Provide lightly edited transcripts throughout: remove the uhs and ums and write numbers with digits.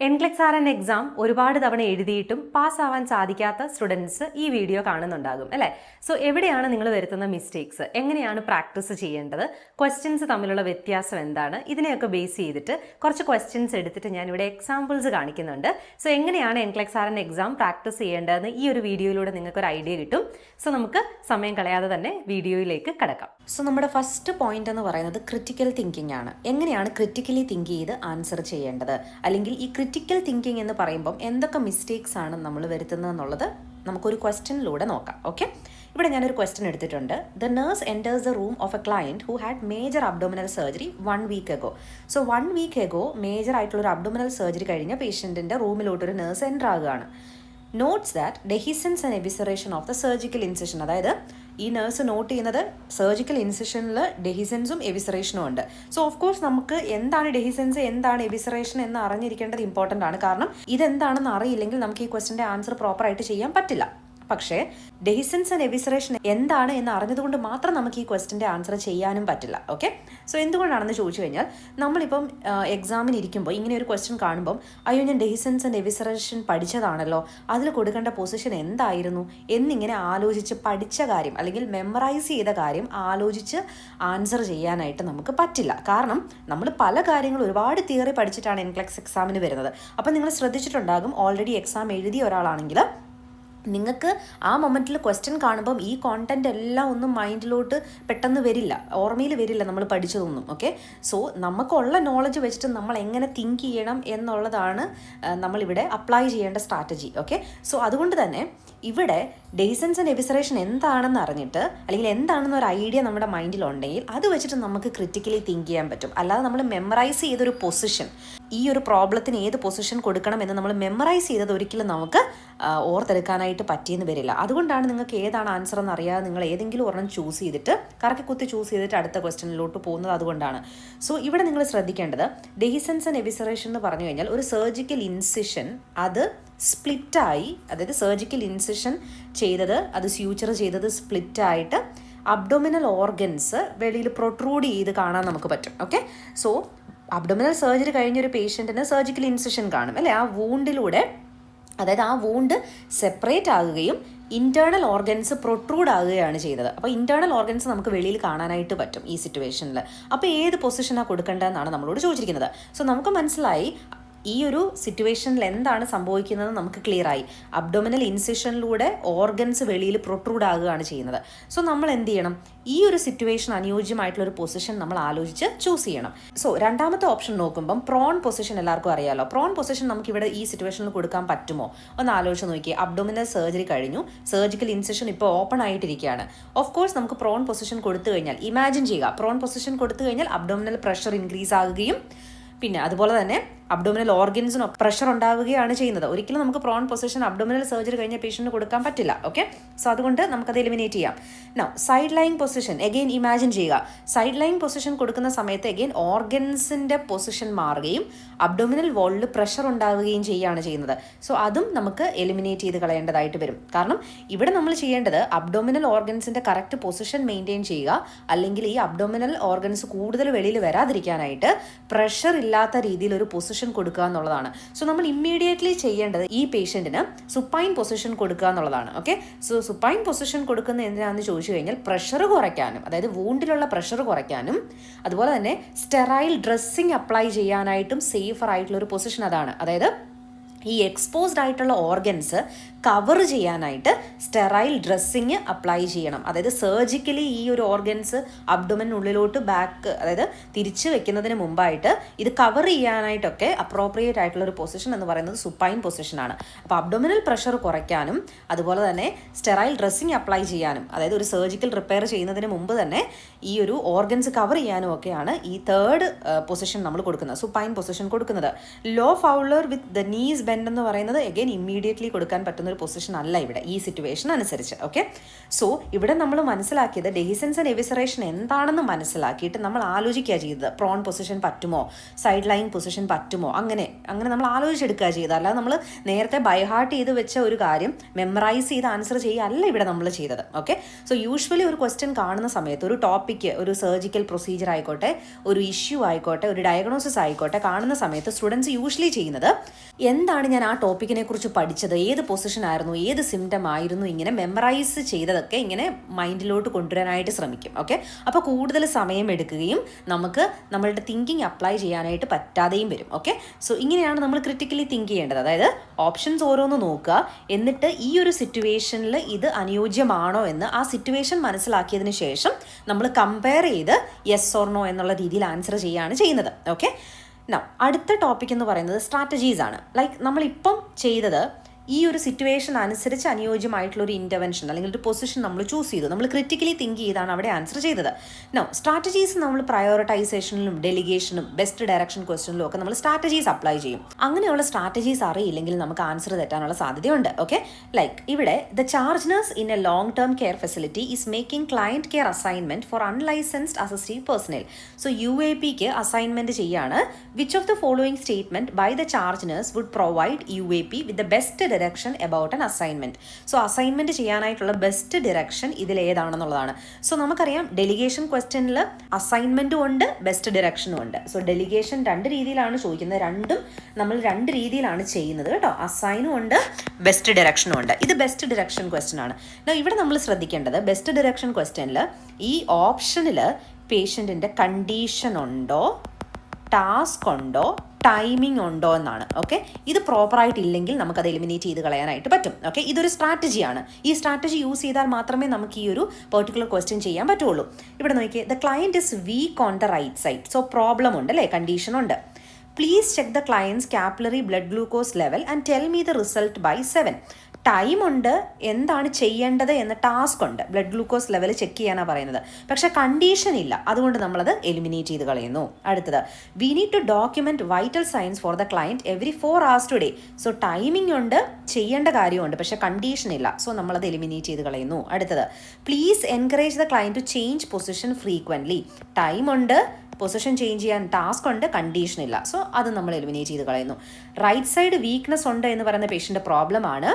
NCLEX R N exam ഒരുപാട് തവണ എഴുതിയിട്ടും പാസ്സാവാൻ സാധിക്കാത്ത സ്റ്റുഡൻസ് ഈ വീഡിയോ കാണുന്നുണ്ടാകും അല്ലേ? സോ എവിടെയാണ് നിങ്ങൾ വരുത്തുന്ന മിസ്റ്റേക്സ്, എങ്ങനെയാണ് പ്രാക്ടീസ് ചെയ്യേണ്ടത്, ക്വസ്റ്റ്യൻസ് തമ്മിലുള്ള വ്യത്യാസം എന്താണ്, ഇതിനെയൊക്കെ ബേസ് ചെയ്തിട്ട് കുറച്ച് ക്വസ്റ്റ്യൻസ് എടുത്തിട്ട് ഞാൻ ഇവിടെ എക്സാമ്പിൾസ് കാണിക്കുന്നുണ്ട്. സോ എങ്ങനെയാണ് NCLEX R N exam practice ചെയ്യേണ്ടതെന്ന് ഈ ഒരു വീഡിയോയിലൂടെ നിങ്ങൾക്ക് ഒരു ഐഡിയ കിട്ടും. സോ നമുക്ക് സമയം കളയാതെ തന്നെ വീഡിയോയിലേക്ക് കടക്കാം. സോ നമ്മുടെ ഫസ്റ്റ് പോയിന്റ് എന്ന് പറയുന്നത് ക്രിറ്റിക്കൽ തിങ്കിങ് ആണ്. എങ്ങനെയാണ് ക്രിറ്റിക്കലി തിങ്ക് ചെയ്ത് ആൻസർ ചെയ്യേണ്ടത്, അല്ലെങ്കിൽ ഈ ക്രിറ്റിക്കൽ തിങ്കിങ് എന്ന് പറയുമ്പം എന്തൊക്കെ മിസ്റ്റേക്സ് ആണ് നമ്മൾ വരുത്തുന്നത് എന്നുള്ളത് നമുക്കൊരു ക്വസ്റ്റ്യനിലൂടെ നോക്കാം. ഓക്കെ, ഇവിടെ ഞാനൊരു ക്വസ്റ്റ്യൻ എടുത്തിട്ടുണ്ട്. The nurse enters the room of a client who had major abdominal surgery 1 week ago. So 1 week ago major ആയിട്ടുള്ളൊരു അബ്ഡോമിനൽ സർജറി കഴിഞ്ഞ പേഷ്യൻറ്റിൻ്റെ റൂമിലോട്ടൊരു നേഴ്സ് എൻ്റർ ആകുകയാണ്. Notes that dehiscence and evisceration of the surgical incision. അതായത് ഈ nurse note ചെയ്യുന്നത് surgical ഇൻസിഷനിൽ ഡെഹിസൻസും എബിസറേഷനും ഉണ്ട്. സോ ഓഫ് കോഴ്സ് നമുക്ക് എന്താണ് ഡെഹിസൻസ്, എന്താണ് എബിസറേഷൻ എന്ന് അറിഞ്ഞിരിക്കേണ്ടത് ഇമ്പോർട്ടൻ്റ് ആണ്. കാരണം ഇതെന്താണെന്ന് അറിയില്ലെങ്കിൽ നമുക്ക് ഈ ക്വസ്റ്റിൻ്റെ ആൻസർ പ്രോപ്പറായിട്ട് ചെയ്യാൻ പറ്റില്ല. പക്ഷേ ഡെഹിസൻസ് ആൻഡ് എബിസറേഷൻ എന്താണ് എന്ന് അറിഞ്ഞതുകൊണ്ട് മാത്രം നമുക്ക് ഈ ക്വസ്റ്റിൻ്റെ ആൻസർ ചെയ്യാനും പറ്റില്ല. ഓക്കെ, സോ എന്തുകൊണ്ടാണെന്ന് ചോദിച്ചു കഴിഞ്ഞാൽ നമ്മളിപ്പം എക്സാമിന് ഇരിക്കുമ്പോൾ ഇങ്ങനെ ഒരു ക്വസ്റ്റ്യൻ കാണുമ്പം അയ്യോ ഞാൻ ഡെഹിസൻസ് ആൻഡ് എബിസറേഷൻ പഠിച്ചതാണല്ലോ, അതിൽ കൊടുക്കേണ്ട പൊസിഷൻ എന്തായിരുന്നു എന്നിങ്ങനെ ആലോചിച്ച് പഠിച്ച കാര്യം അല്ലെങ്കിൽ മെമ്മറൈസ് ചെയ്ത കാര്യം ആലോചിച്ച് ആൻസർ ചെയ്യാനായിട്ട് നമുക്ക് പറ്റില്ല. കാരണം നമ്മൾ പല കാര്യങ്ങളും ഒരുപാട് തിയറി പഠിച്ചിട്ടാണ് എൻക്ലെക്സ് എക്സാമിന് വരുന്നത്. അപ്പം നിങ്ങൾ ശ്രദ്ധിച്ചിട്ടുണ്ടാകും, ഓൾറെഡി എക്സാം എഴുതിയ ഒരാളാണെങ്കിൽ നിങ്ങൾക്ക് ആ മൊമെൻറ്റിൽ ക്വസ്റ്റ്യൻ കാണുമ്പം ഈ കോണ്ടന്റ് എല്ലാം ഒന്നും മൈൻഡിലോട്ട് പെട്ടെന്ന് വരില്ല, ഓർമ്മയിൽ വരില്ല നമ്മൾ പഠിച്ചതൊന്നും. ഓക്കെ, സോ നമുക്കുള്ള നോളജ് വെച്ചിട്ട് നമ്മൾ എങ്ങനെ തിങ്ക് ചെയ്യണം എന്നുള്ളതാണ് നമ്മളിവിടെ അപ്ലൈ ചെയ്യേണ്ട സ്ട്രാറ്റജി. ഓക്കെ, സോ അതുകൊണ്ട് തന്നെ ഇവിടെ ഡെഹിസൻസ് ആൻഡ് എബിസറേഷൻ എന്താണെന്ന് അറിഞ്ഞിട്ട് അല്ലെങ്കിൽ എന്താണെന്ന് ഒരു ഐഡിയ നമ്മുടെ മൈൻഡിലുണ്ടെങ്കിൽ അത് വെച്ചിട്ട് നമുക്ക് ക്രിറ്റിക്കലി തിങ്ക് ചെയ്യാൻ പറ്റും. അല്ലാതെ നമ്മൾ മെമ്മറൈസ് ചെയ്തൊരു പൊസിഷൻ, ഈ ഒരു പ്രോബ്ലത്തിന് ഏത് പൊസിഷൻ കൊടുക്കണം എന്ന് നമ്മൾ മെമ്മറൈസ് ചെയ്തത് ഒരിക്കലും നമുക്ക് ഓർത്തെടുക്കാനായിട്ട് പറ്റിയെന്ന് വരില്ല. അതുകൊണ്ടാണ് നിങ്ങൾക്ക് ഏതാണ് ആൻസർ എന്ന് അറിയാതെ നിങ്ങൾ ഏതെങ്കിലും ഒരെണ്ണം ചൂസ് ചെയ്തിട്ട് കറക്കി കുത്തി ചൂസ് ചെയ്തിട്ട് അടുത്ത ക്വസ്റ്റ്യനിലോട്ട് പോകുന്നത്. അതുകൊണ്ടാണ്. സോ ഇവിടെ നിങ്ങൾ ശ്രദ്ധിക്കേണ്ടത് ഡെഹിസൻസ് ആൻഡ് എബിസറേഷൻ എന്ന് പറഞ്ഞു കഴിഞ്ഞാൽ ഒരു സർജിക്കൽ ഇൻസിഷൻ അത് സ്പ്ലിറ്റായി, അതായത് സർജിക്കൽ ഇൻസിഷൻ ചെയ്തത്, അത് സ്യൂച്ചർ ചെയ്തത് സ്പ്ലിറ്റായിട്ട് അബ്ഡോമിനൽ ഓർഗൻസ് വെളിയിൽ പ്രൊട്രൂഡ് ചെയ്ത് കാണാൻ നമുക്ക് പറ്റും. ഓക്കെ, സോ അബ്ഡോമിനൽ സർജറി കഴിഞ്ഞൊരു പേഷ്യൻറ്റിന് സർജിക്കൽ ഇൻസിഷൻ കാണും അല്ലേ? ആ വൂണ്ടിലൂടെ, അതായത് ആ വൂണ്ട് സെപ്പറേറ്റ് ആകുകയും ഇൻറ്റേർണൽ ഓർഗൻസ് പ്രൊട്രൂഡ് ആകുകയാണ് ചെയ്തത്. അപ്പോൾ ഇൻറ്റേർണൽ ഓർഗൻസ് നമുക്ക് വെളിയിൽ കാണാനായിട്ട് പറ്റും ഈ സിറ്റുവേഷനിൽ. അപ്പോൾ ഏത് പൊസിഷനാണ് കൊടുക്കേണ്ടതെന്നാണ് നമ്മളോട് ചോദിച്ചിരിക്കുന്നത്. സോ നമുക്ക് മനസ്സിലായി ഈ ഒരു സിറ്റുവേഷനിൽ എന്താണ് സംഭവിക്കുന്നത് നമുക്ക് ക്ലിയർ ആയി. അബ്ഡോമിനൽ ഇൻസിഷനിലൂടെ ഓർഗൻസ് വെളിയിൽ പ്രൊട്രൂഡ് ആകുകയാണ് ചെയ്യുന്നത്. സോ നമ്മൾ എന്ത് ചെയ്യണം? ഈ ഒരു സിറ്റുവേഷൻ അനുയോജ്യമായിട്ടുള്ള ഒരു പൊസിഷൻ നമ്മൾ ആലോചിച്ച് ചൂസ് ചെയ്യണം. സോ രണ്ടാമത്തെ ഓപ്ഷൻ നോക്കുമ്പം പ്രോൺ പൊസിഷൻ എല്ലാവർക്കും അറിയാമല്ലോ. പ്രോൺ പൊസിഷൻ നമുക്ക് ഇവിടെ ഈ സിറ്റുവേഷനിൽ കൊടുക്കാൻ പറ്റുമോ ഒന്ന് ആലോചിച്ച് നോക്കിയേ. അബ്ഡോമിനൽ സർജറി കഴിഞ്ഞു, സർജിക്കൽ ഇൻസിഷൻ ഇപ്പോൾ ഓപ്പൺ ആയിട്ടിരിക്കുകയാണ്. ഓഫ് കോഴ്സ് നമുക്ക് പ്രോൺ പൊസിഷൻ കൊടുത്തു കഴിഞ്ഞാൽ, ഇമാജിൻ ചെയ്യുക, പ്രോൺ പൊസിഷൻ കൊടുത്തു കഴിഞ്ഞാൽ അബ്ഡോമിനൽ പ്രഷർ ഇൻക്രീസ് ആകുകയും പിന്നെ അതുപോലെ തന്നെ അബ്ഡോമിനൽ ഓർഗൻസിന് പ്രഷർ ഉണ്ടാവുകയാണ് ചെയ്യുന്നത്. ഒരിക്കലും നമുക്ക് പ്രോൺ പൊസിഷൻ അബ്ഡോമിനൽ സർജറി കഴിഞ്ഞ പേഷ്യൻറ്റിന് കൊടുക്കാൻ പറ്റില്ല. ഓക്കെ, സോ അതുകൊണ്ട് നമുക്കത് എലിമിനേറ്റ് ചെയ്യാം. Now side lying position again imagine ചെയ്യുക. സൈഡ് ലൈങ് പൊസിഷൻ കൊടുക്കുന്ന സമയത്ത് എഗെയിൻ ഓർഗൻസിൻ്റെ പൊസിഷൻ മാറുകയും അബ്ഡോമിനൽ വോളിൽ പ്രഷർ ഉണ്ടാവുകയും ചെയ്യുകയാണ് ചെയ്യുന്നത്. സോ അതും നമുക്ക് എലിമിനേറ്റ് ചെയ്ത് കളയേണ്ടതായിട്ട് വരും. കാരണം ഇവിടെ നമ്മൾ ചെയ്യേണ്ടത് അബ്ഡോമിനൽ ഓർഗൻസിൻ്റെ കറക്റ്റ് പൊസിഷൻ മെയിൻറ്റെയിൻ ചെയ്യുക, അല്ലെങ്കിൽ ഈ അബ്ഡോമിനൽ ഓർഗൻസ് കൂടുതൽ വെളിയിൽ വരാതിരിക്കാനായിട്ട് പ്രഷർ ഇല്ലാത്ത രീതിയിൽ ഒരു പൊസിഷൻ കൊടുക്കുക എന്നുള്ളതാണ്. സോ നമ്മൾ ഇമ്മീഡിയറ്റ്ലി ചെയ്യേണ്ടത് ഈ പേഷ്യൻറ്റിന് സുപ്പൈൻ പൊസിഷൻ കൊടുക്കുക എന്നുള്ളതാണ്. ഓക്കെ, സോ സുപ്പൈൻ പൊസിഷൻ കൊടുക്കുന്നത് എന്തിനാണെന്ന് ചോദിച്ചു കഴിഞ്ഞാൽ പ്രഷർ കുറയ്ക്കാനും, അതായത് വൂണ്ടിലുള്ള പ്രഷർ കുറയ്ക്കാനും, അതുപോലെ തന്നെ സ്റ്റെറൈൽ ഡ്രസ്സിങ് അപ്ലൈ ചെയ്യാനായിട്ടും സേഫർ ആയിട്ടുള്ള ഒരു പൊസിഷൻ അതാണ്. അതായത് ഈ എക്സ്പോസ്ഡ് ആയിട്ടുള്ള ഓർഗൻസ് കവർ ചെയ്യാനായിട്ട് സ്റ്റെറൈൽ ഡ്രസ്സിങ് അപ്ലൈ ചെയ്യണം. അതായത് സർജിക്കലി ഈ ഒരു ഓർഗൻസ് അബ്ഡോമിനുള്ളിലോട്ട് ബാക്ക്, അതായത് തിരിച്ച് വെക്കുന്നതിന് മുമ്പായിട്ട് ഇത് കവർ ചെയ്യാനായിട്ടൊക്കെ അപ്രോപ്രിയേറ്റ് ആയിട്ടുള്ള ഒരു പൊസിഷൻ എന്ന് പറയുന്നത് സുപ്പൈൻ പൊസിഷനാണ്. അപ്പോൾ അബ്ഡോമിനൽ പ്രഷർ കുറയ്ക്കാനും അതുപോലെ തന്നെ സ്റ്റെറൈൽ ഡ്രസ്സിങ് അപ്ലൈ ചെയ്യാനും, അതായത് ഒരു സർജിക്കൽ റിപ്പയർ ചെയ്യുന്നതിന് മുമ്പ് തന്നെ ഈ ഒരു ഓർഗൻസ് കവർ ചെയ്യാനും ഒക്കെയാണ് ഈ തേർഡ് പൊസിഷൻ നമ്മൾ കൊടുക്കുന്നത്, സുപ്പൈൻ പൊസിഷൻ കൊടുക്കുന്നത്. Low Fowler with the knees bend എന്ന് പറയുന്നത് എഗെയിൻ ഇമ്മീഡിയറ്റ്ലി കൊടുക്കാൻ പറ്റുന്ന ഒരു പൊസിഷൻ അല്ല ഇവിടെ ഈ സിറ്റുവേഷൻ അനുസരിച്ച്. ഓക്കെ, സോ ഇവിടെ നമ്മൾ മനസ്സിലാക്കിയത് ഡെഹിസൻസ് ആൻഡ് എവിസറേഷൻ എന്താണെന്ന് മനസ്സിലാക്കിയിട്ട് നമ്മൾ ആലോചിക്കുക ചെയ്തത്. പ്രോൺ പൊസിഷൻ പറ്റുമോ, സൈഡ് ലൈൻ പൊസിഷൻ പറ്റുമോ, അങ്ങനെ നമ്മൾ ആലോചിച്ചെടുക്കുക ചെയ്തത്. അല്ലാതെ നമ്മൾ നേരത്തെ ബൈഹാർട്ട് ചെയ്ത് വെച്ച ഒരു കാര്യം മെമ്മറൈസ് ചെയ്ത് ആൻസർ ചെയ്യുകയല്ല ഇവിടെ നമ്മൾ ചെയ്തത്. ഓക്കെ, സോ യൂഷ്വലി ഒരു ക്വസ്റ്റ്യൻ കാണുന്ന സമയത്ത് ഒരു ടോപ്പിക്ക്, ഒരു സർജിക്കൽ പ്രൊസീജിയർ ആയിക്കോട്ടെ, ഒരു ഇഷ്യൂ ആയിക്കോട്ടെ, ഒരു ഡയഗ്നോസിസ് ആയിക്കോട്ടെ കാണുന്ന സമയത്ത് സ്റ്റുഡൻസ് യൂഷ്വലി ചെയ്യുന്നത് എന്താണ് ഞാൻ ആ ടോപ്പിക്കിനെ കുറിച്ച് പഠിച്ചത്, ഏത് പൊസിഷൻ ആയിരുന്നു, ഏത് സിംറ്റം ആയിരുന്നു, ഇങ്ങനെ മെമ്മറൈസ് ചെയ്തതൊക്കെ ഇങ്ങനെ മൈൻഡിലോട്ട് കൊണ്ടുവരാനായിട്ട് ശ്രമിക്കും. ഓക്കെ, അപ്പോൾ കൂടുതൽ സമയം എടുക്കുകയും നമുക്ക് നമ്മളുടെ തിങ്കിങ് അപ്ലൈ ചെയ്യാനായിട്ട് പറ്റാതെയും വരും. ഓക്കെ, സോ ഇങ്ങനെയാണ് നമ്മൾ ക്രിട്ടിക്കലി തിങ്ക് ചെയ്യേണ്ടത്. അതായത് ഓപ്ഷൻസ് ഓരോന്ന് നോക്കുക, എന്നിട്ട് ഈ ഒരു സിറ്റുവേഷനിൽ ഇത് അനുയോജ്യമാണോ എന്ന് ആ സിറ്റുവേഷൻ മനസ്സിലാക്കിയതിന് ശേഷം നമ്മൾ കമ്പയർ ചെയ്ത് യെസ് ഓർ നോ എന്നുള്ള രീതിയിൽ ആൻസർ ചെയ്യുകയാണ് ചെയ്യുന്നത്. ഓക്കെ, അടുത്ത ടോപ്പിക് എന്ന് പറയുന്നത് സ്ട്രാറ്റജീസ് ആണ്. ലൈക്ക് നമ്മളിപ്പം ചെയ്തത് ഈ ഒരു സിറ്റുവേഷൻ അനുസരിച്ച് അനുയോജ്യമായിട്ടുള്ള ഒരു ഇൻ്റർവെൻഷൻ അല്ലെങ്കിൽ ഒരു പൊസിഷൻ നമ്മൾ ചൂസ് ചെയ്തു. നമ്മൾ ക്രിട്ടിക്കലി തിങ്ക് ചെയ്താണ് അവിടെ ആൻസർ ചെയ്തത്. സ്ട്രാറ്റജീസ് നമ്മൾ പ്രയോറിറ്റൈസേഷനിലും ഡെലിഗേഷനും ബെസ്റ്റ് ഡയറക്ഷൻ ക്വസ്റ്റ്യനിലും ഒക്കെ നമ്മൾ സ്ട്രാറ്റജീസ് അപ്ലൈ ചെയ്യും. അങ്ങനെയുള്ള സ്ട്രാറ്റജീസ് അറിയില്ലെങ്കിൽ നമുക്ക് ആൻസർ തെറ്റാനുള്ള സാധ്യതയുണ്ട്. ഓക്കെ, ലൈക്ക് ഇവിടെ the charge nurse in a long term care facility is making client care assignment for unlicensed assistive personnel. So UAPക്ക് അസൈൻമെന്റ് ചെയ്യാണ്. Which of the following statement by the charge nurse would provide UAP with the best direction about an assignment. So assignment ചെയ്യാനായിട്ടുള്ള best direction ഇതിൽ ഏതാണെന്നുള്ളതാണ്. So നമുക്കറിയാം delegation ക്വസ്റ്റ്യനിൽ അസൈൻമെന്റും ഉണ്ട്, best ഡിറക്ഷനും ഉണ്ട്. So delegation രണ്ട് രീതിയിലാണ് ചോദിക്കുന്നത്, രണ്ടും നമ്മൾ രണ്ട് രീതിയിലാണ് ചെയ്യുന്നത് കേട്ടോ. അസൈനും ഉണ്ട്, ബെസ്റ്റ് ഡിറക്ഷനും ഉണ്ട്. ഇത് ബെസ്റ്റ് ഡിറക്ഷൻ ക്വസ്റ്റ്യൻ ആണ്. ഇവിടെ നമ്മൾ ശ്രദ്ധിക്കേണ്ടത് ബെസ്റ്റ് ഡിറക്ഷൻ ക്വസ്റ്റ്യനിൽ ഈ ഓപ്ഷനിൽ പേഷ്യൻറ്റിൻ്റെ കണ്ടീഷൻ ഉണ്ടോ, ടാസ്ക് ഉണ്ടോ, ടൈമിംഗ് ഉണ്ടോ എന്നാണ്. ഓക്കെ, ഇത് പ്രോപ്പറായിട്ട് ഇല്ലെങ്കിൽ നമുക്കത് എലിമിനേറ്റ് ചെയ്ത് കളയാനായിട്ട് പറ്റും. ഓക്കെ, ഇതൊരു സ്ട്രാറ്റജിയാണ്. ഈ സ്ട്രാറ്റജി യൂസ് ചെയ്താൽ മാത്രമേ നമുക്ക് ഈ ഒരു പെർട്ടിക്കുലർ ക്വസ്റ്റ്യൻ ചെയ്യാൻ പറ്റുള്ളൂ. ഇവിടെ നോക്കിയേ, the client is weak on the right side. So problem ഉണ്ട് അല്ലേ, കണ്ടീഷൻ ഉണ്ട്. Please check the client's capillary blood glucose level and tell me the result by 7. Time ഉണ്ട്, എന്താണ് ചെയ്യേണ്ടത് എന്ന ടാസ്ക് ഉണ്ട്, ബ്ലഡ് ഗ്ലൂക്കോസ് ലെവൽ ചെക്ക് ചെയ്യാനാണ് പറയുന്നത്. പക്ഷേ കണ്ടീഷൻ ഇല്ല, അതുകൊണ്ട് നമ്മളത് എലിമിനേറ്റ് ചെയ്ത് കളയുന്നു. അടുത്തത്, we need to document vital science for the client every 4 hours today. So timing ഉണ്ട്, ചെയ്യേണ്ട കാര്യമുണ്ട്, പക്ഷേ കണ്ടീഷൻ ഇല്ല, സോ നമ്മളത് എലിമിനേറ്റ് ചെയ്ത് കളയുന്നു. അടുത്തത്, please encourage the client to change position frequently. Time ഉണ്ട്, പൊസിഷൻ ചേഞ്ച് ചെയ്യാൻ ടാസ്ക് ഉണ്ട്, കണ്ടീഷൻ ഇല്ല, സോ അത് നമ്മൾ എലിമിനേറ്റ് ചെയ്ത് കളയുന്നു. റൈറ്റ് സൈഡ് വീക്ക്നെസ് ഉണ്ട് എന്ന് പറയുന്ന പേഷ്യൻ്റെ പ്രോബ്ലം ആണ്.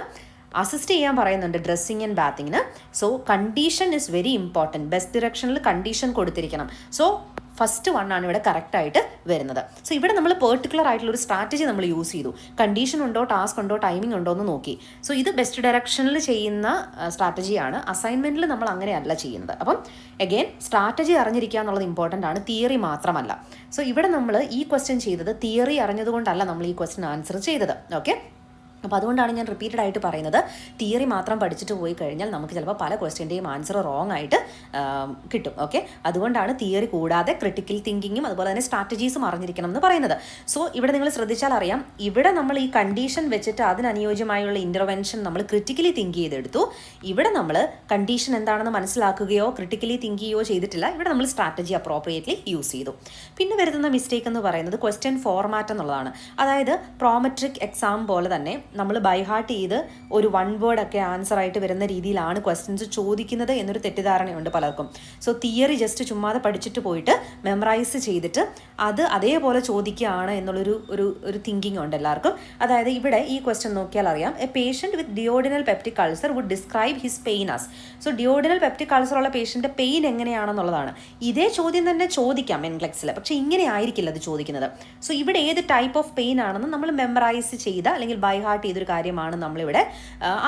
അസിസ്റ്റ് ചെയ്യാൻ പറയുന്നുണ്ട് ഡ്രസ്സിങ് ആൻഡ് ബാത്തിങ്ങിന്. So condition is very important. Best ഡിറക്ഷനിൽ കണ്ടീഷൻ കൊടുത്തിരിക്കണം. സോ ഫസ്റ്റ് വൺ ആണ് ഇവിടെ കറക്റ്റായിട്ട് വരുന്നത്. സോ ഇവിടെ നമ്മൾ പെർട്ടിക്കുലർ ആയിട്ടുള്ള ഒരു സ്ട്രാറ്റജി നമ്മൾ യൂസ് ചെയ്തു. കണ്ടീഷൻ ഉണ്ടോ, ടാസ്ക് ഉണ്ടോ, ടൈമിംഗ് ഉണ്ടോ എന്ന് നോക്കി. സോ ഇത് ബെസ്റ്റ് ഡയറക്ഷനിൽ ചെയ്യുന്ന സ്ട്രാറ്റജിയാണ്. അസൈൻമെൻറ്റിൽ നമ്മൾ അങ്ങനെയല്ല ചെയ്യുന്നത്. അപ്പം അഗെയിൻ സ്ട്രാറ്റജി അറിഞ്ഞിരിക്കുക എന്നുള്ളത് ഇമ്പോർട്ടൻ്റ് ആണ്, തിയറി മാത്രമല്ല. സോ ഇവിടെ നമ്മൾ ഈ ക്വസ്റ്റ്യൻ ചെയ്തത് തിയറി അറിഞ്ഞതുകൊണ്ടല്ല നമ്മൾ ഈ ക്വസ്റ്റ്യൻ ആൻസർ ചെയ്തത്. ഓക്കെ, അപ്പോൾ അതുകൊണ്ടാണ് ഞാൻ റിപ്പീറ്റഡ് ആയിട്ട് പറയുന്നത്, തിയറി മാത്രം പഠിച്ചിട്ട് പോയി കഴിഞ്ഞാൽ നമുക്ക് ചിലപ്പോൾ പല ക്വസ്റ്റ്യൻ്റെയും ആൻസർ റോങ് ആയിട്ട് കിട്ടും. ഓക്കെ, അതുകൊണ്ടാണ് തിയറി കൂടാതെ ക്രിട്ടിക്കൽ തിങ്കിങ്ങും അതുപോലെ തന്നെ സ്ട്രാറ്റജീസും അറിഞ്ഞിരിക്കണം എന്ന് പറയുന്നത്. സോ ഇവിടെ നിങ്ങൾ ശ്രദ്ധിച്ചാൽ അറിയാം, ഇവിടെ നമ്മൾ ഈ കണ്ടീഷൻ വെച്ചിട്ട് അതിനനുയോജ്യമായുള്ള ഇൻ്റർവെൻഷൻ നമ്മൾ ക്രിട്ടിക്കലി തിങ്ക് ചെയ്തെടുത്തു. ഇവിടെ നമ്മൾ കണ്ടീഷൻ എന്താണെന്ന് മനസ്സിലാക്കുകയോ ക്രിട്ടിക്കലി തിങ്ക് ചെയ്യുകയോ ചെയ്തിട്ടില്ല. ഇവിടെ നമ്മൾ സ്ട്രാറ്റജി അപ്രോപ്രിയേറ്റ്ലി യൂസ് ചെയ്തു. പിന്നെ വരുന്ന മിസ്റ്റേക്ക് എന്ന് പറയുന്നത് ക്വസ്റ്റ്യൻ ഫോർമാറ്റ് എന്നുള്ളതാണ്. അതായത് പ്രോമെട്രിക് എക്സാം പോലെ തന്നെ നമ്മൾ ബൈഹാർട്ട് ചെയ്ത് ഒരു 1 word ഒക്കെ ആൻസർ ആയിട്ട് വരുന്ന രീതിയിലാണ് ക്വസ്റ്റ്യൻസ് ചോദിക്കുന്നത് എന്നൊരു തെറ്റിദ്ധാരണയുണ്ട് പലർക്കും. സോ തിയറി ജസ്റ്റ് ചുമ്മാതെ പഠിച്ചിട്ട് പോയിട്ട് മെമ്മറൈസ് ചെയ്തിട്ട് അത് അതേപോലെ ചോദിക്കുകയാണ് എന്നുള്ളൊരു ഒരു തിങ്കിങ് ഉണ്ട് എല്ലാവർക്കും. അതായത് ഇവിടെ ഈ ക്വസ്റ്റ്യൻ നോക്കിയാൽ അറിയാം, a patient with duodenal peptic ulcer would describe his pain as. So duodenal peptic ulcer ഉള്ള പേഷ്യൻ്റെ പെയിൻ എങ്ങനെയാണെന്നുള്ളതാണ്. ഇതേ ചോദ്യം തന്നെ ചോദിക്കാം എൻക്ലെക്സിൽ, പക്ഷേ ഇങ്ങനെ ആയിരിക്കില്ല അത് ചോദിക്കുന്നത്. സോ ഇവിടെ ഏത് ടൈപ്പ് ഓഫ് പെയിൻ ആണെന്ന് നമ്മൾ മെമ്മറൈസ് ചെയ്ത അല്ലെങ്കിൽ ബൈഹാർട്ട് ചെയ്തൊരു കാര്യമാണ് നമ്മളിവിടെ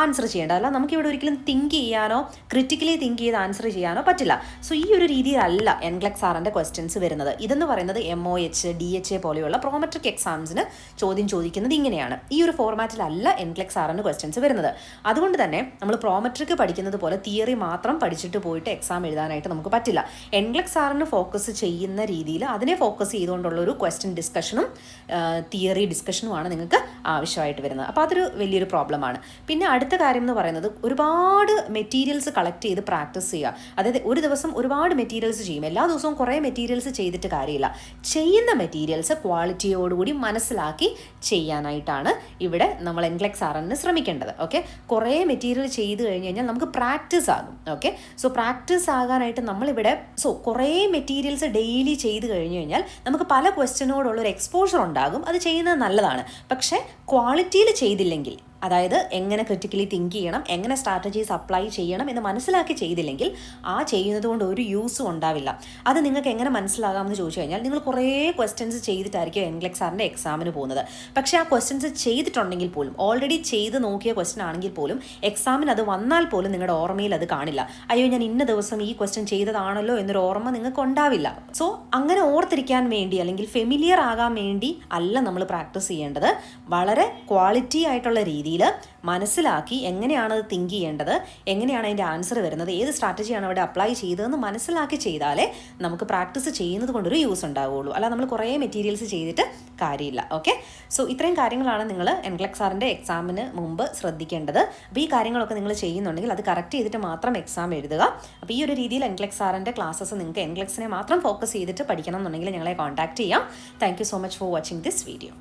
ആൻസർ ചെയ്യേണ്ടത്. അല്ല നമുക്കിവിടെ ഒരിക്കലും തിങ്ക് ചെയ്യാനോ ക്രിട്ടിക്കലി തിങ്ക് ചെയ്ത് ആൻസർ ചെയ്യാനോ പറ്റില്ല. സോ ഈ ഒരു രീതിയിലല്ല എൻക്ലെക്സ് ആറിൻ്റെ ക്വസ്റ്റ്യൻസ് വരുന്നത്. ഇതെന്ന് പറയുന്നത് MOH, DHA പോലെയുള്ള പ്രോമെട്രിക് എക്സാംസിന് ചോദ്യം ചോദിക്കുന്നത് ഇങ്ങനെയാണ്. ഈ ഒരു ഫോർമാറ്റിലല്ല എൻക്ലെക്സ് ആറിൻ്റെ ക്വസ്റ്റ്യൻസ് വരുന്നത്. അതുകൊണ്ട് തന്നെ നമ്മൾ പ്രോമെട്രിക് പഠിക്കുന്നത് പോലെ തിയറി മാത്രം പഠിച്ചിട്ട് പോയിട്ട് എക്സാം എഴുതാനായിട്ട് നമുക്ക് പറ്റില്ല. എൻക്ലെക്സ് ആറിന് ഫോക്കസ് ചെയ്യുന്ന രീതിയിൽ അതിനെ ഫോക്കസ് ചെയ്തുകൊണ്ടുള്ള ഒരു ക്വസ്റ്റ്യൻ ഡിസ്കഷനും തിയറി ഡിസ്കഷനുമാണ് നിങ്ങൾക്ക് ആവശ്യമായിട്ട് വരുന്നത്. അപ്പോൾ അതൊരു വലിയൊരു പ്രോബ്ലമാണ്. പിന്നെ അടുത്ത കാര്യം എന്ന് പറയുന്നത് ഒരുപാട് മെറ്റീരിയൽസ് കളക്ട് ചെയ്ത് പ്രാക്ടീസ് ചെയ്യുക. അതായത് ഒരു ദിവസം ഒരുപാട് മെറ്റീരിയൽസ് ചെയ്യും, എല്ലാ ദിവസവും കുറേ മെറ്റീരിയൽസ് ചെയ്തിട്ട് കാര്യമില്ല. ചെയ്യുന്ന മെറ്റീരിയൽസ് ക്വാളിറ്റിയോടുകൂടി മനസ്സിലാക്കി ചെയ്യാനായിട്ടാണ് ഇവിടെ നമ്മൾ NCLEX RN ശ്രമിക്കേണ്ടത്. ഓക്കെ, കുറേ മെറ്റീരിയൽ ചെയ്ത് കഴിഞ്ഞ് കഴിഞ്ഞാൽ നമുക്ക് പ്രാക്ടീസ് ആകും. ഓക്കെ, സോ പ്രാക്ടീസ് ആകാനായിട്ട് നമ്മളിവിടെ കുറേ മെറ്റീരിയൽസ് ഡെയിലി ചെയ്ത് കഴിഞ്ഞ് കഴിഞ്ഞാൽ നമുക്ക് പല ക്വസ്റ്റ്യനോടുള്ളൊരു എക്സ്പോഷർ ഉണ്ടാകും. അത് ചെയ്യുന്നത് നല്ലതാണ്. പക്ഷേ ക്വാളിറ്റിയിൽ ചെയ്തില്ലെങ്കിൽ, അതായത് എങ്ങനെ ക്രിറ്റിക്കലി തിങ്ക് ചെയ്യണം, എങ്ങനെ സ്ട്രാറ്റജീസ് അപ്ലൈ ചെയ്യണം എന്ന് മനസ്സിലാക്കി ചെയ്തില്ലെങ്കിൽ ആ ചെയ്യുന്നത് കൊണ്ട് ഒരു യൂസും ഉണ്ടാവില്ല. അത് നിങ്ങൾക്ക് എങ്ങനെ മനസ്സിലാകാമെന്ന് ചോദിച്ചു കഴിഞ്ഞാൽ, നിങ്ങൾ കുറേ ക്വസ്റ്റ്യൻസ് ചെയ്തിട്ടായിരിക്കും NCLEX RN എക്സാമിന് പോകുന്നത്. പക്ഷേ ആ ക്വസ്റ്റ്യൻസ് ചെയ്തിട്ടുണ്ടെങ്കിൽ പോലും, ഓൾറെഡി ചെയ്ത് നോക്കിയ ക്വസ്റ്റ്യൻ ആണെങ്കിൽ പോലും എക്സാമിന് അത് വന്നാൽ പോലും നിങ്ങളുടെ ഓർമ്മയിൽ അത് കാണില്ല. അയ്യോ, ഞാൻ ഇന്ന ദിവസം ഈ ക്വസ്റ്റ്യൻ ചെയ്തതാണല്ലോ എന്നൊരു ഓർമ്മ നിങ്ങൾക്ക് ഉണ്ടാവില്ല. സോ അങ്ങനെ ഓർത്തിരിക്കാൻ വേണ്ടി അല്ലെങ്കിൽ ഫെമിലിയർ ആകാൻ വേണ്ടി അല്ല നമ്മൾ പ്രാക്ടീസ് ചെയ്യേണ്ടത്. വളരെ ക്വാളിറ്റി ആയിട്ടുള്ള രീതിയിൽ മനസ്സിലാക്കി എങ്ങനെയാണ് അത് തിങ്ക് ചെയ്യേണ്ടത്, എങ്ങനെയാണ് അതിൻ്റെ ആൻസർ വരുന്നത്, ഏത് സ്ട്രാറ്റജിയാണ് അവിടെ അപ്ലൈ ചെയ്തതെന്ന് മനസ്സിലാക്കി ചെയ്താലേ നമുക്ക് പ്രാക്ടീസ് ചെയ്യുന്നത് കൊണ്ടൊരു യൂസ് ഉണ്ടാവുകയുള്ളൂ. അല്ല നമ്മൾ കുറേ മെറ്റീരിയൽസ് ചെയ്തിട്ട് കാര്യമില്ല. ഓക്കെ, സോ ഇത്രയും കാര്യങ്ങളാണ് നിങ്ങൾ NCLEX RN എക്സാമിന് മുമ്പ് ശ്രദ്ധിക്കേണ്ടത്. അപ്പോൾ ഈ കാര്യങ്ങളൊക്കെ നിങ്ങൾ ചെയ്യുന്നുണ്ടെങ്കിൽ അത് കറക്റ്റ് ചെയ്തിട്ട് മാത്രം എക്സാം എഴുതുക. അപ്പോൾ ഈ ഒരു രീതിയിൽ NCLEX RN ക്ലാസ്സസ് നിങ്ങൾക്ക് NCLEXനെ മാത്രം ഫോക്കസ് ചെയ്തിട്ട് പഠിക്കണം എന്നുണ്ടെങ്കിൽ ഞങ്ങളെ കോൺടാക്ട് ചെയ്യാം. Thank you so much for watching this video.